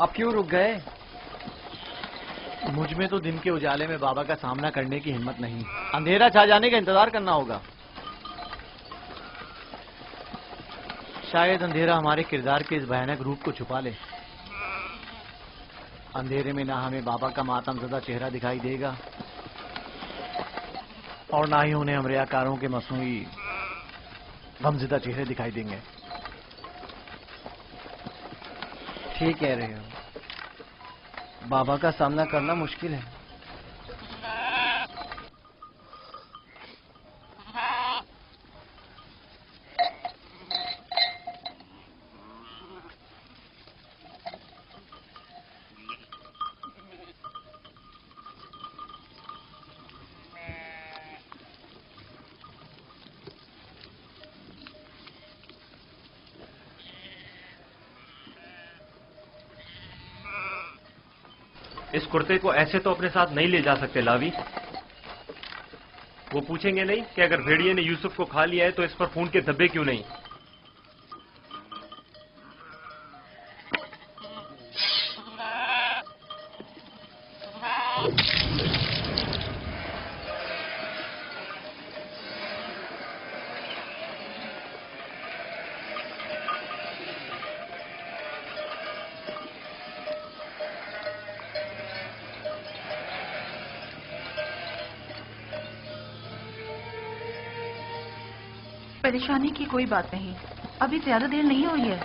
اب کیوں رک گئے؟ مجھ میں تو دن کے اجالے میں بابا کا سامنا کرنے کی ہمت نہیں، اندھیرا چھا جانے کا انتظار کرنا ہوگا۔ شاید اندھیرا ہمارے کردار کے اس بھیانک روپ کو چھپا لے۔ اندھیرے میں نہ ہمیں بابا کا ماتم زدہ چہرہ دکھائی دے گا اور نہ ہی انہیں ہم ریاکاروں کے مصنوعی غمزدہ چہرے دکھائی دیں گے۔ ٹھیک کہہ رہے ہو، بابا کا سامنا کرنا مشکل ہے۔ اس کرتے کو ایسے تو اپنے ساتھ نہیں لے جا سکتے لاوی۔ وہ پوچھیں گے نہیں کہ اگر بھیڑیے نے یوسف کو کھا لیا ہے تو اس پر خون کے دھبے کیوں نہیں؟ پریشانی کی کوئی بات نہیں، ابھی زیادہ دیر نہیں ہوئی ہے۔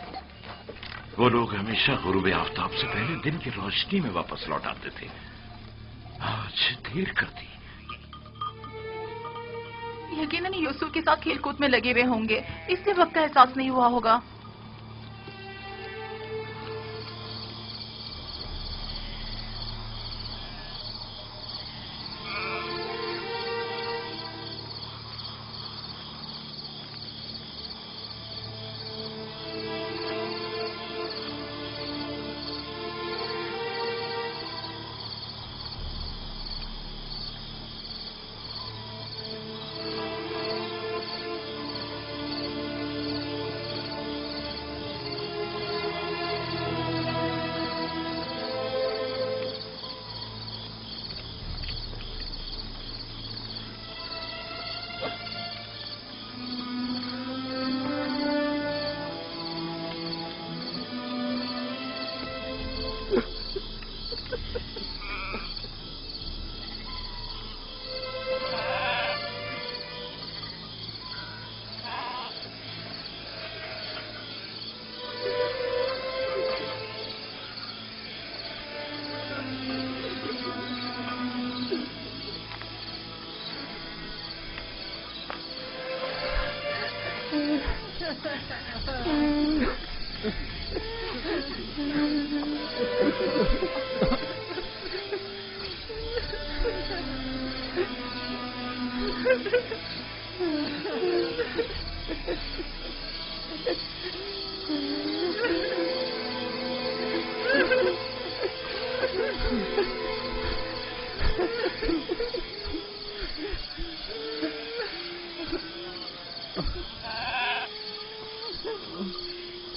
وہ لوگ ہمیشہ غروب آفتاب سے پہلے دن کی روشنی میں واپس لوٹ آتے تھے، آج دیر کر دی۔ یقیناً یوسف کے ساتھ کھیل کود میں لگے ہوئے ہوں گے، اس لیے وقت کا احساس نہیں ہوا ہوگا۔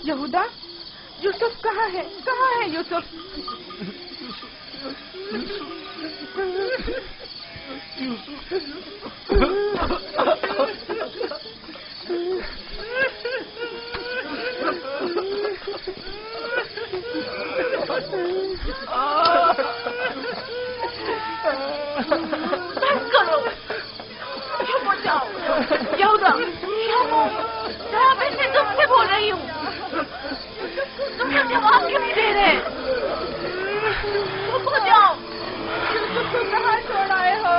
یہودا، یوسف کہاں ہے؟ کہاں ہے یوسف؟ یہودا، میں تم سے بول رہی ہوں، تم کیا جواب کیوں نہیں دے رہے؟ چپ ہو جاؤ۔ یوسف کو کہاں چھوڑ آئے ہو؟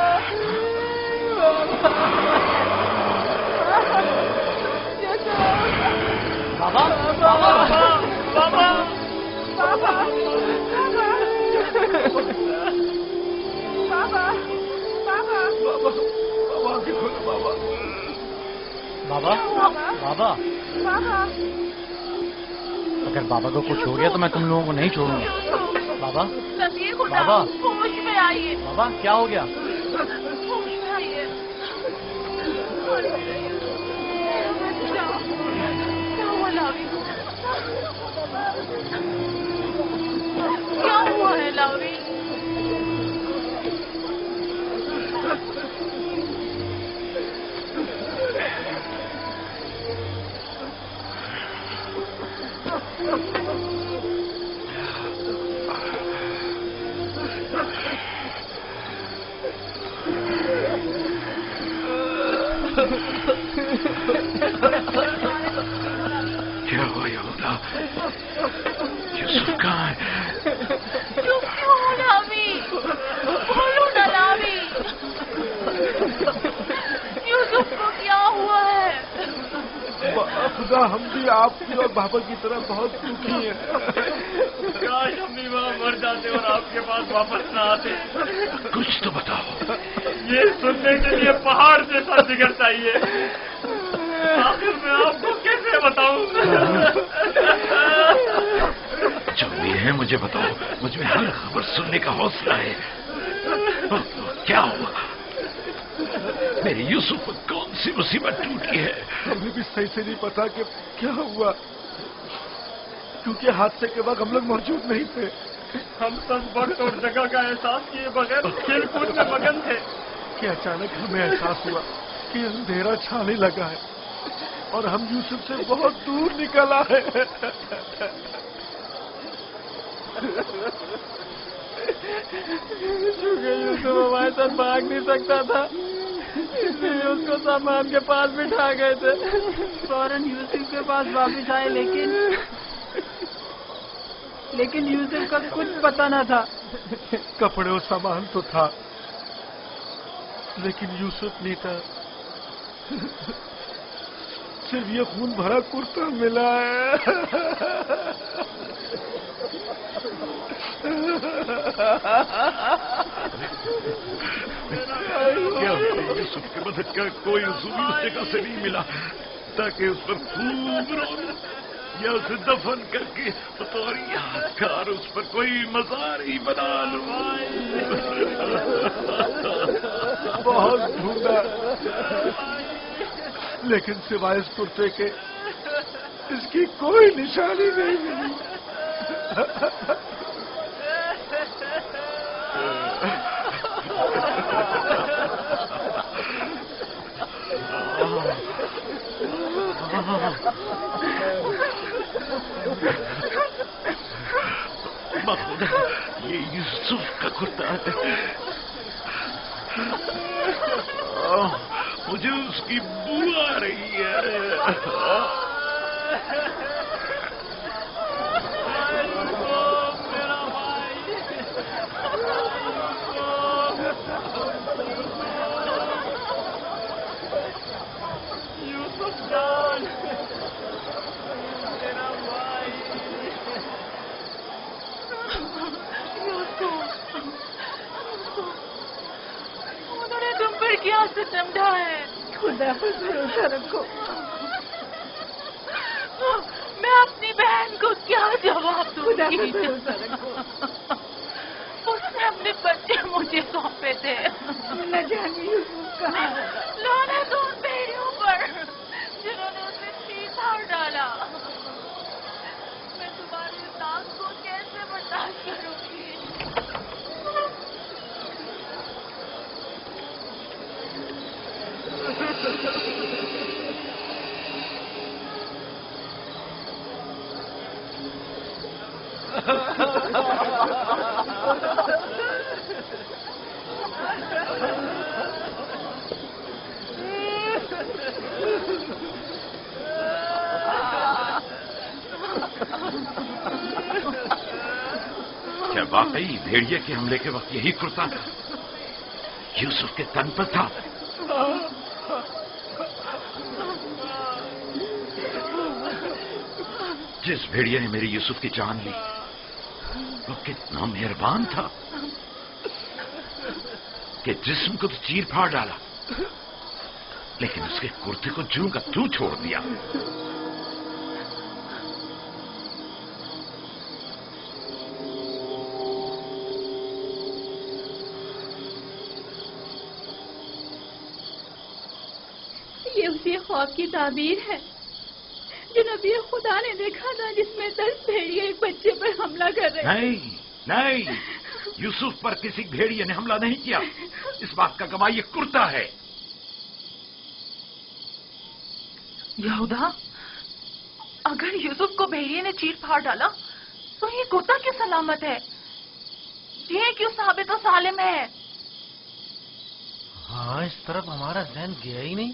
بابا بابا بابا بابا بابا بابا بابا، اگر بابا کو کچھ ہو گیا تو میں تم لوگوں کو نہیں چھوڑوں گا۔ بابا بابا ہوش میں آئیے۔ بابا کیا ہو گیا؟ ہوش میں آئیے۔ کیا ہوا لاوی؟ کیا ہوا یہودا؟ یوسف کہاں ہے؟ چپ کیوں ہو لاوی؟ بولو نا لاوی، یوسف کو کیا ہوا ہے؟ خدا ہم بھی آپ کی اور بابا کی طرح بہت دکھی ہیں. کاش ہم بھی وہاں مر جاتے اور آپ کے پاس واپس نہ آتے. کچھ تو بتاؤ. یہ سننے کے لیے پہاڑ جیسا جگر چاہیے. آخر میں آپ کو کیسے بتاؤں؟ جو بھی ہے مجھے بتاؤ. مجھ میں ہر خبر سننے کا حوصلہ ہے. کیا ہوا؟ میرے یوسف کو کون سی مصیبت ٹوٹی ہے؟ ہمیں بھی صحیح سے نہیں پتا کہ کیا ہوا، کیونکہ حادثے کے وقت ہم لوگ موجود نہیں تھے. ہم سب وقت اور جگہ کا احساس کیے بغیر کھیل کود میں مگن تھے کہ اچانک ہمیں احساس ہوا کہ اندھیرا چھانے لگا ہے اور ہم یوسف سے بہت دور نکل آئے. چونکہ یوسف ہمارے ساتھ بھاگ نہیں سکتا تھا، اس لیے اس کو سامان کے پاس بٹھا گئے تھے. فوراً یوسف کے پاس واپس آئے، لیکن یوسف کا کچھ پتہ نہ تھا. کپڑے اور سامان تو تھا لیکن یوسف نہیں تھا. صرف یہ خون بھرا کرتا ملا ہے. یوسف کی مدد کا کوئی اصول اس جگہ سے نہیں ملا تاکہ اس پر خوب رو یا اسے دفن کر کے بطور یادگار اس پر کوئی مزار ہی بنا لوں. بہت ڈھونڈا لیکن سوائے اس کرتے کے اس کی کوئی نشانی نہیں ملی. خدا، یہ یوسف کا کرتا ہے. مجھے اس کی بو آ رہی ہے. انہوں نے تم پر کیا ستم ڈھا ہے؟ خدا پر بھروسہ رکھو. میں اپنی بہن کو کیا جواب دوں خدا گی؟ پر بھروسہ رکھو. اس نے اپنے بچے مجھے سونپے تھے. نہ جانے یوسف کہاں ہے. لعنت ان بھیڑیوں پر جنہوں نے اسے تیر مار ڈالا. میں تمہاری اس آگ کو کیسے برداشت کروں گی؟ کیا واقعی بھیڑیے کے حملے کے وقت یہی کرتا تھا؟ یوسف کے تن پر تھا؟ جس بھیڑیے نے میری یوسف کی جان لی وہ کتنا مہربان تھا کہ جسم کو تو چیر پھاڑ ڈالا لیکن اس کے کرتے کو جوں کا توں چھوڑ دیا. یہ اسی خواب کی تعبیر ہے جو نبی خدا نے دیکھا تھا جس میں 10 بھیڑیے ایک بچے پر حملہ کر رہے. نہیں، یوسف پر کسی بھیڑیے نے حملہ نہیں کیا. اس بات کا گواہ یہ کرتا ہے. یہودا، اگر یوسف کو بھیڑیے نے چیر پھاڑ ڈالا تو یہ کرتا کیوں سلامت ہے؟ یہ کیوں ثابت و سالم ہے؟ ہاں، اس طرف ہمارا ذہن گیا ہی نہیں.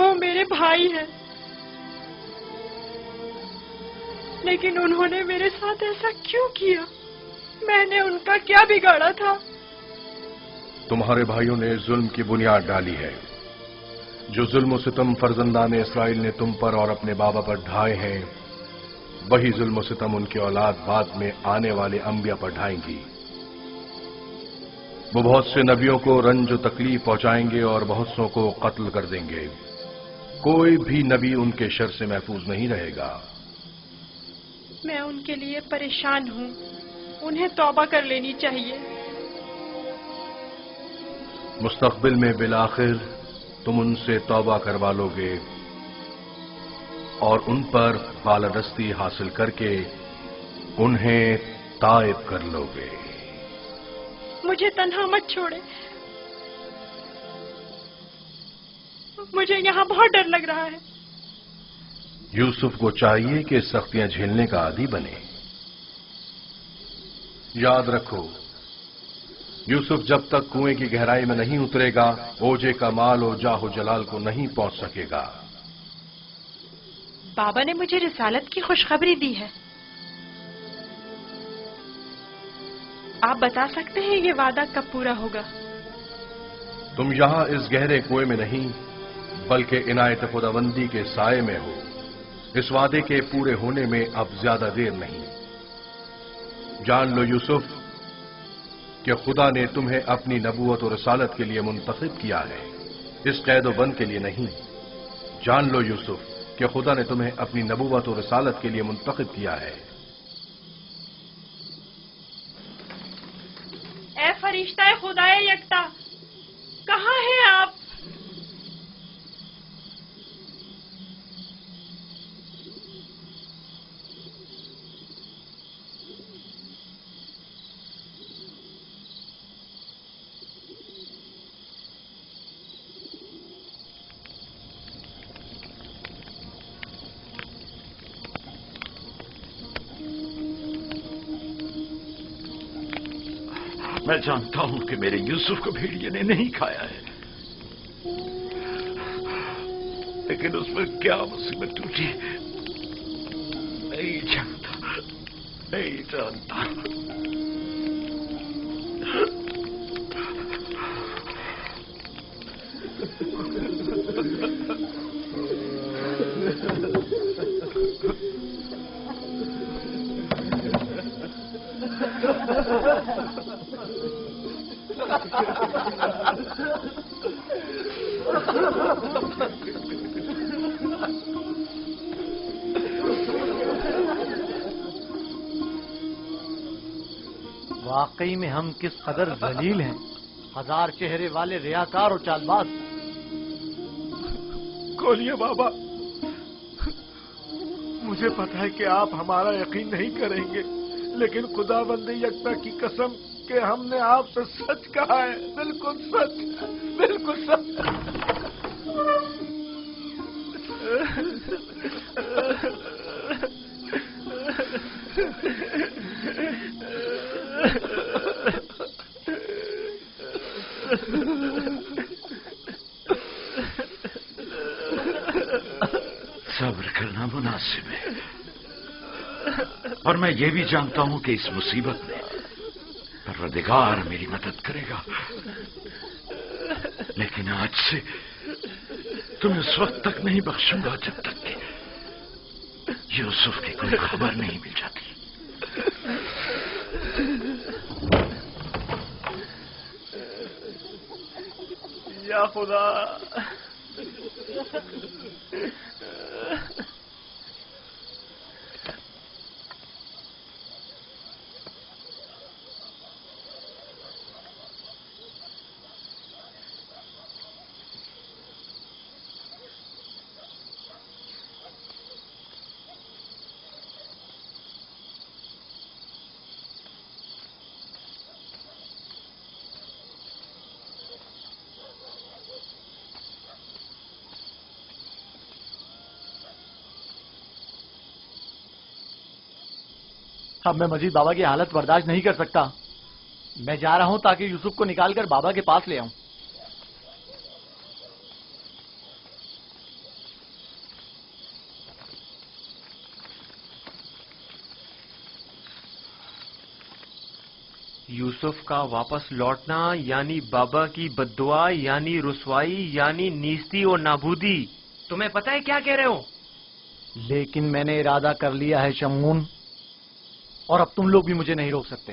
وہ میرے بھائی ہیں، لیکن انہوں نے میرے ساتھ ایسا کیوں کیا؟ میں نے ان کا کیا بگاڑا تھا؟ تمہارے بھائیوں نے ظلم کی بنیاد ڈالی ہے۔ جو ظلم و ستم فرزندان اسرائیل نے تم پر اور اپنے بابا پر ڈھائے ہیں، وہی ظلم و ستم ان کی اولاد بعد میں آنے والے انبیاء پر ڈھائیں گی۔ وہ بہت سے نبیوں کو رنج و تکلیف پہنچائیں گے اور بہت سوں کو قتل کر دیں گے۔ کوئی بھی نبی ان کے شر سے محفوظ نہیں رہے گا۔ میں ان کے لیے پریشان ہوں، انہیں توبہ کر لینی چاہیے۔ مستقبل میں بالآخر تم ان سے توبہ کروا لو گے اور ان پر بالادستی حاصل کر کے انہیں تائب کر لو گے۔ مجھے تنہا مت چھوڑے، مجھے یہاں بہت ڈر لگ رہا ہے۔ یوسف کو چاہیے کہ سختیاں جھیلنے کا عادی بنے۔ یاد رکھو، یوسف جب تک کنویں کی گہرائی میں نہیں اترے گا، اوجے کا مال و جاہ و جلال کو نہیں پہنچ سکے گا۔ بابا نے مجھے رسالت کی خوشخبری دی ہے۔ آپ بتا سکتے ہیں یہ وعدہ کب پورا ہوگا؟ تم یہاں اس گہرے کنویں میں نہیں بلکہ عنایت خداوندی کے سائے میں ہو۔ اس وعدے کے پورے ہونے میں اب زیادہ دیر نہیں۔ جان لو یوسف کہ خدا نے تمہیں اپنی نبوت اور رسالت کے لیے منتخب کیا ہے، اس قید و بند کے لیے نہیں۔ جان لو یوسف کہ خدا نے تمہیں اپنی نبوت اور رسالت کے لیے منتخب کیا ہے۔ اے فرشتہ خدائے یکتا، کہاں ہیں آپ؟ میں جانتا ہوں کہ میرے یوسف کو بھیڑیے نے نہیں کھایا ہے، لیکن اس پر کیا مصیبت ٹوٹی نہیں جانتا، نہیں جانتا۔ واقعی میں ہم کس قدر ذلیل ہیں، ہزار چہرے والے ریاکار اور چال باز۔ کھولیے بابا، مجھے پتا ہے کہ آپ ہمارا یقین نہیں کریں گے، لیکن خدا بندی یکتا کی قسم کہ ہم نے آپ سے سچ کہا ہے، بالکل سچ، بالکل سچ۔ صبر کرنا مناسب ہے، اور میں یہ بھی جانتا ہوں کہ اس مصیبت میں پروردگار میری مدد کرے گا، لیکن آج سے تمہیں اس وقت تک نہیں بخشوں گا جب تک کہ یوسف کی کوئی خبر نہیں مل جاتی۔ یا خدا، اب میں مزید بابا کی حالت برداشت نہیں کر سکتا۔ میں جا رہا ہوں تاکہ یوسف کو نکال کر بابا کے پاس لے آؤں۔ یوسف کا واپس لوٹنا یعنی بابا کی بددعا یعنی رسوائی یعنی نیستی اور نابودی. تمہیں پتہ ہے کیا کہہ رہے ہو؟ لیکن میں نے ارادہ کر لیا ہے شمعون، اور اب تم لوگ بھی مجھے نہیں روک سکتے.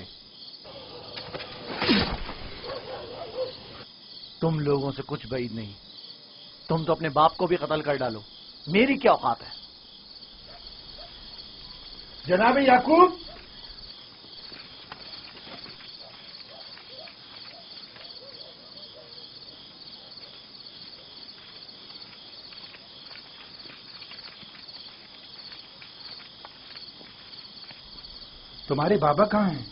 تم لوگوں سے کچھ بعید نہیں. تم تو اپنے باپ کو بھی قتل کر ڈالو، میری کیا اوقات ہے؟ جناب یعقوب، تمہارے بابا کہاں ہیں؟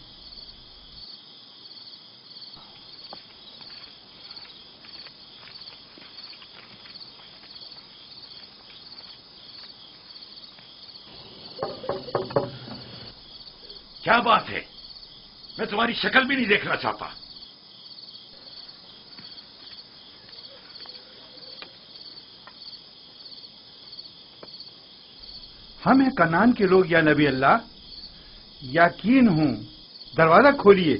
کیا بات ہے؟ میں تمہاری شکل بھی نہیں دیکھنا چاہتا. ہم ہیں کنعان کے لوگ یا نبی اللہ. یقین ہوں، دروازہ کھولیے.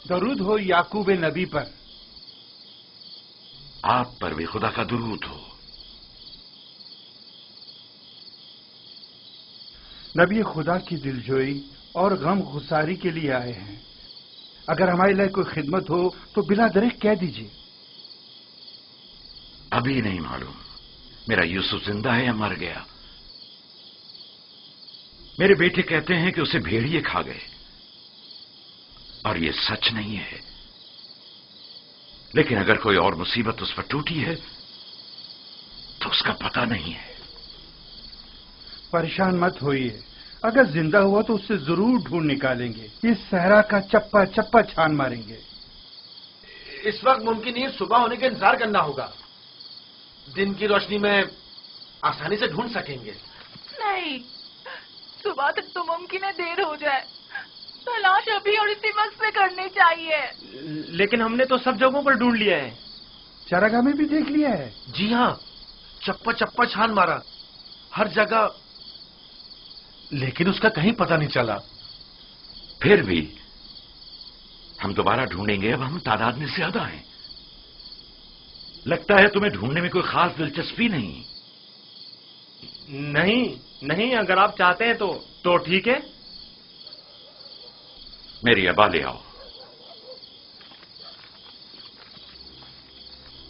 درود ہو یعقوب نبی پر. آپ پر بھی خدا کا درود ہو. نبی خدا کی دلجوئی اور غم گساری کے لیے آئے ہیں. اگر ہمارے لیے کوئی خدمت ہو تو بلا دریغ کہہ دیجیے. ابھی نہیں معلوم میرا یوسف زندہ ہے یا مر گیا. میرے بیٹے کہتے ہیں کہ اسے بھیڑیے کھا گئے، اور یہ سچ نہیں ہے. لیکن اگر کوئی اور مصیبت اس پر ٹوٹی ہے تو اس کا پتہ نہیں ہے. پریشان مت ہوئیے، اگر زندہ ہوا تو اسے ضرور ڈھونڈ نکالیں گے. اس صحرا کا چپا چپا چھان ماریں گے. اس وقت ممکن نہیں صبح ہونے کا انتظار کرنا ہوگا. دن کی روشنی میں آسانی سے ڈھونڈ سکیں گے. نہیں، صبح تک تو ممکن ہے دیر ہو جائے. تلاش ابھی اور اسی وقت سے کرنی چاہیے. لیکن ہم نے تو سب جگہوں پر ڈھونڈ لیا ہے. چراگاہ میں بھی دیکھ لیا ہے. جی ہاں، چپا چپا چھان مارا ہر جگہ، لیکن اس کا کہیں پتہ نہیں چلا. پھر بھی ہم دوبارہ ڈھونڈیں گے. اب ہم تعداد میں زیادہ ہیں. لگتا ہے تمہیں ڈھونڈنے میں کوئی خاص دلچسپی نہیں. نہیں، اگر آپ چاہتے ہیں تو ٹھیک ہے. میری ابا لے آؤ.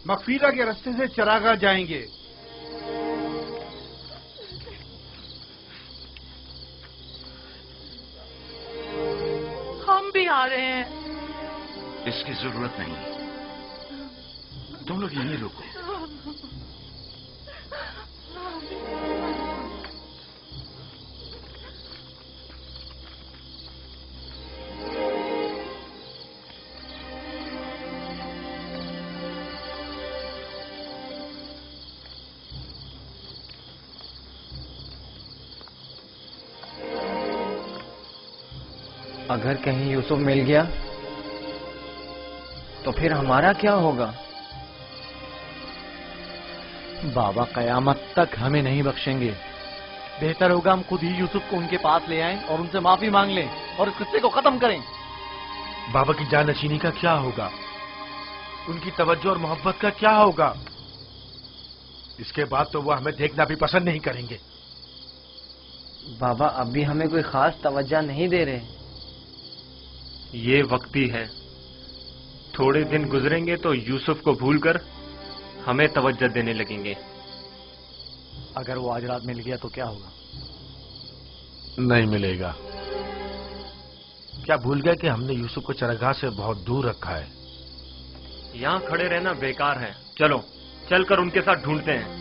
مغفیرہ کے راستے سے چراگاہ جائیں گے. ہم بھی آ رہے ہیں. اس کی ضرورت نہیں، تم لوگ یہیں رکو. اگر کہیں یوسف مل گیا تو پھر ہمارا کیا ہوگا؟ بابا قیامت تک ہمیں نہیں بخشیں گے. بہتر ہوگا ہم خود ہی یوسف کو ان کے پاس لے آئیں اور ان سے معافی مانگ لیں اور اس قصے کو ختم کریں. بابا کی جانشینی کا کیا ہوگا؟ ان کی توجہ اور محبت کا کیا ہوگا؟ اس کے بعد تو وہ ہمیں دیکھنا بھی پسند نہیں کریں گے. بابا اب بھی ہمیں کوئی خاص توجہ نہیں دے رہے. یہ وقتی ہے. تھوڑے دن گزریں گے تو یوسف کو بھول کر ہمیں توجہ دینے لگیں گے. اگر وہ آج رات مل گیا تو کیا ہوگا؟ نہیں ملے گا. کیا بھول گئے کہ ہم نے یوسف کو چراگاہ سے بہت دور رکھا ہے؟ یہاں کھڑے رہنا بیکار ہے. چلو چل کر ان کے ساتھ ڈھونڈتے ہیں.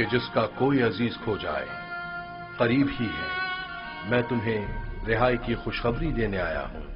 کہ جس کا کوئی عزیز کھو جائے قریب ہی ہے، میں تمہیں رہائی کی خوشخبری دینے آیا ہوں۔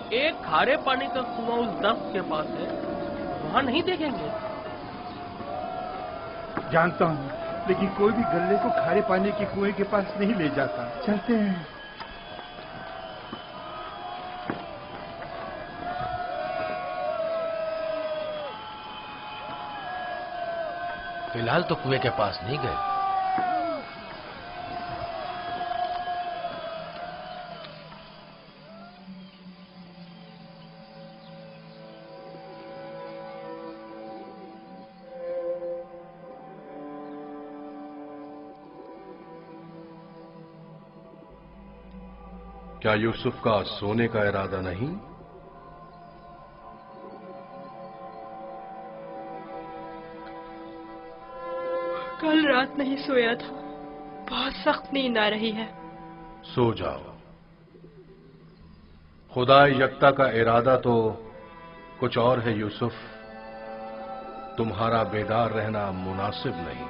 ایک کھارے پانی کا کنواں اس درخت کے پاس ہے، وہاں نہیں دیکھیں گے؟ جانتا ہوں، لیکن کوئی بھی گلے کو کھارے پانی کے کنویں کے پاس نہیں لے جاتا۔ چلتے ہیں۔ فی الحال تو کنویں کے پاس نہیں گئے۔ کیا یوسف کا سونے کا ارادہ نہیں؟ کل رات نہیں سویا تھا، بہت سخت نیند آ رہی ہے۔ سو جاؤ۔ خدا یکتا کا ارادہ تو کچھ اور ہے یوسف، تمہارا بیدار رہنا مناسب نہیں۔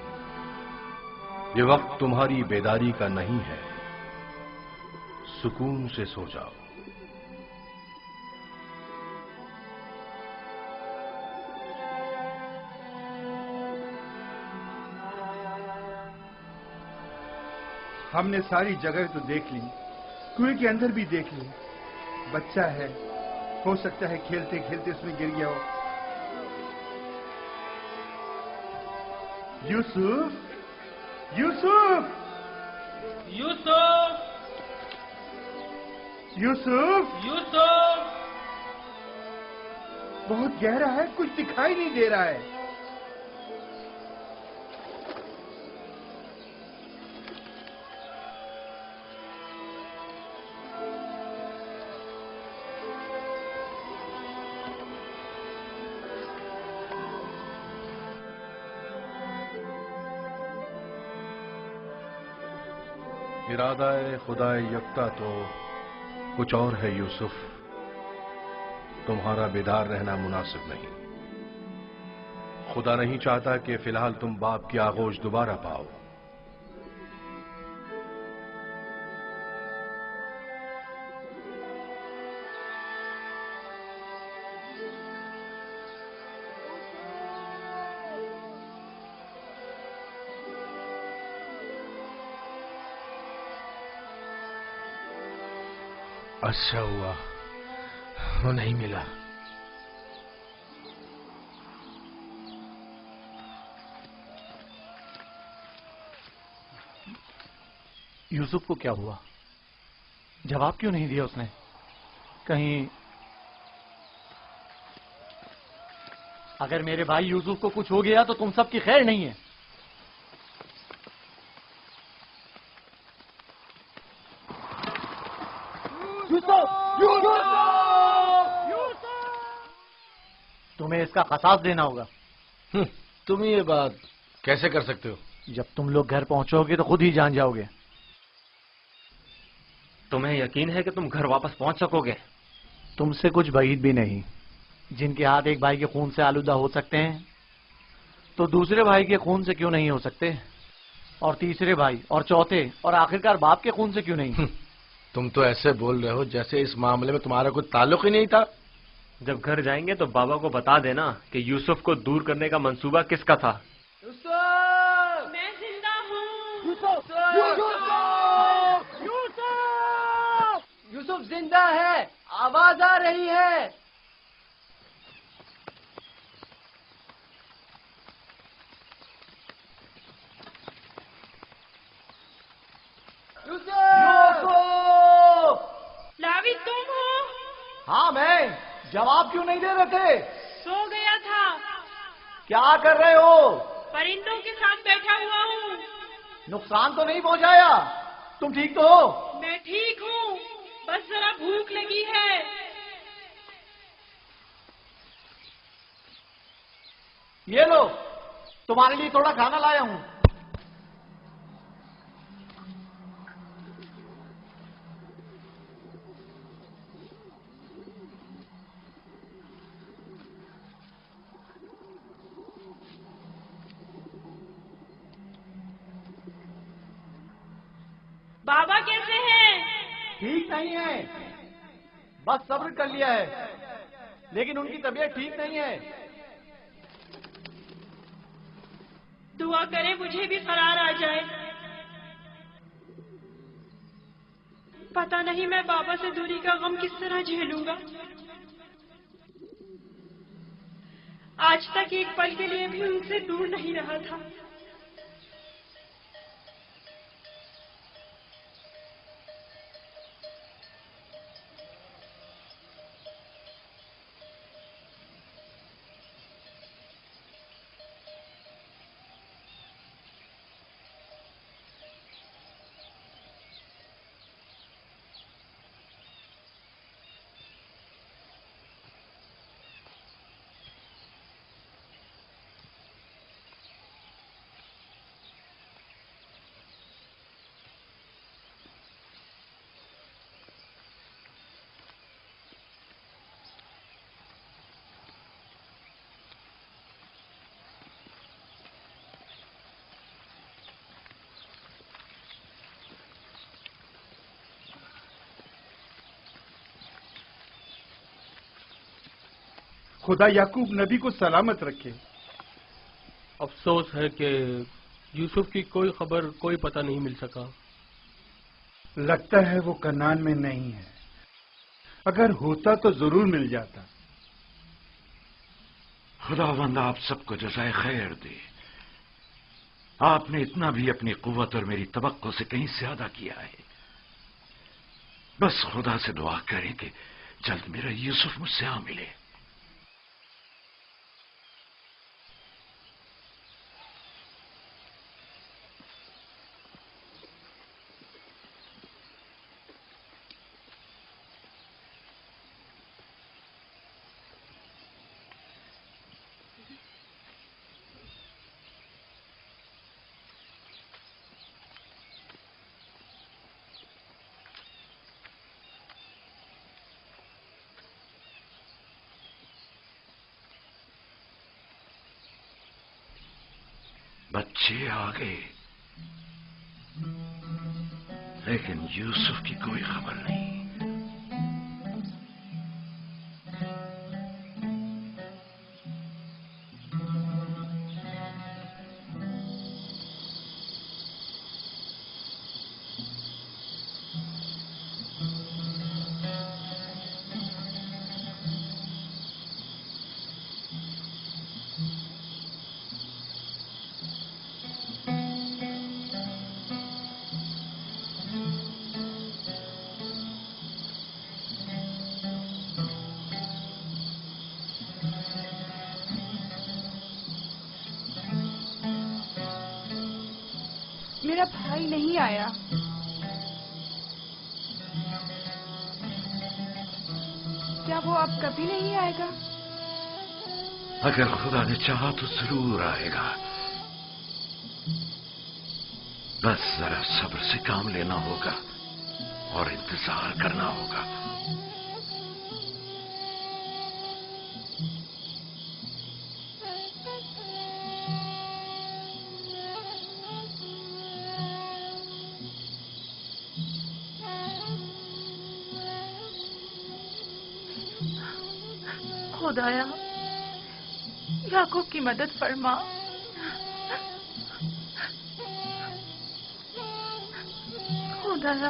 یہ وقت تمہاری بیداری کا نہیں ہے، سکون سے سو جاؤ۔ ہم نے ساری جگہ تو دیکھ لی، کنویں کے اندر بھی دیکھ لی۔ بچہ ہے، ہو سکتا ہے کھیلتے کھیلتے اس میں گر گیا ہو۔ یوسف، یوسف، یوسف، یوسف، یوسف! بہت گہرا ہے، کچھ دکھائی نہیں دے رہا ہے۔ ارادہ خدا یکتا تو کچھ اور ہے یوسف، تمہارا بیدار رہنا مناسب نہیں۔ خدا نہیں چاہتا کہ فی الحال تم باپ کی آغوش دوبارہ پاؤ۔ اچھا ہوا وہ نہیں ملا۔ یوسف کو کیا ہوا؟ جواب کیوں نہیں دیا اس نے؟ کہیں اگر میرے بھائی یوسف کو کچھ ہو گیا تو تم سب کی خیر نہیں ہے۔ تمہیں اس کا قصاص دینا ہوگا۔ تم یہ بات کیسے کر سکتے ہو؟ جب تم لوگ گھر پہنچو گے تو خود ہی جان جاؤ گے۔ تمہیں یقین ہے کہ تم گھر واپس پہنچ سکو گے؟ تم سے کچھ بعید بھی نہیں۔ جن کے ہاتھ ایک بھائی کے خون سے آلودہ ہو سکتے ہیں تو دوسرے بھائی کے خون سے کیوں نہیں ہو سکتے؟ اور تیسرے بھائی اور چوتھے اور آخرکار باپ کے خون سے کیوں نہیں؟ تم تو ایسے بول رہے ہو جیسے اس معاملے میں تمہارا کوئی تعلق ہی نہیں تھا۔ جب گھر جائیں گے تو بابا کو بتا دینا کہ یوسف کو دور کرنے کا منصوبہ کس کا تھا۔ میں زندہ ہوں۔ یوسف زندہ ہے، آواز آ رہی ہے۔ لاوی تم ہو؟ ہاں میں، جواب کیوں نہیں دے رہے تھے؟ سو گیا تھا۔ کیا کر رہے ہو؟ پرندوں کے ساتھ بیٹھا ہوا ہوں۔ نقصان تو نہیں پہنچایا؟ تم ٹھیک تو ہو؟ میں ٹھیک ہوں، بس ذرا بھوک لگی ہے۔ یہ لو، تمہارے لیے تھوڑا کھانا لایا ہوں۔ بابا کیسے ہیں؟ ٹھیک نہیں ہے، بس صبر کر لیا ہے، لیکن ان کی طبیعت ٹھیک نہیں ہے۔ دعا کرے مجھے بھی قرار آ جائے۔ پتہ نہیں میں بابا سے دوری کا غم کس طرح جھیلوں گا۔ آج تک ایک پل کے لیے بھی ان سے دور نہیں رہا تھا۔ خدا یعقوب نبی کو سلامت رکھے۔ افسوس ہے کہ یوسف کی کوئی خبر، کوئی پتہ نہیں مل سکا۔ لگتا ہے وہ کنعان میں نہیں ہے، اگر ہوتا تو ضرور مل جاتا۔ خداوند آپ سب کو جزائے خیر دے۔ آپ نے اتنا بھی اپنی قوت اور میری توقع سے کہیں زیادہ کیا ہے۔ بس خدا سے دعا کریں کہ جلد میرا یوسف مجھ سے آ ملے۔ بچے آ گئے، لیکن یوسف کی کوئی خبر نہیں۔ میرا بھائی نہیں آیا۔ کیا وہ اب کبھی نہیں آئے گا؟ اگر خدا نے چاہا تو ضرور آئے گا، بس ذرا صبر سے کام لینا ہوگا اور انتظار کرنا ہوگا۔ خدایا یعقوب کی مدد فرما۔ خدایا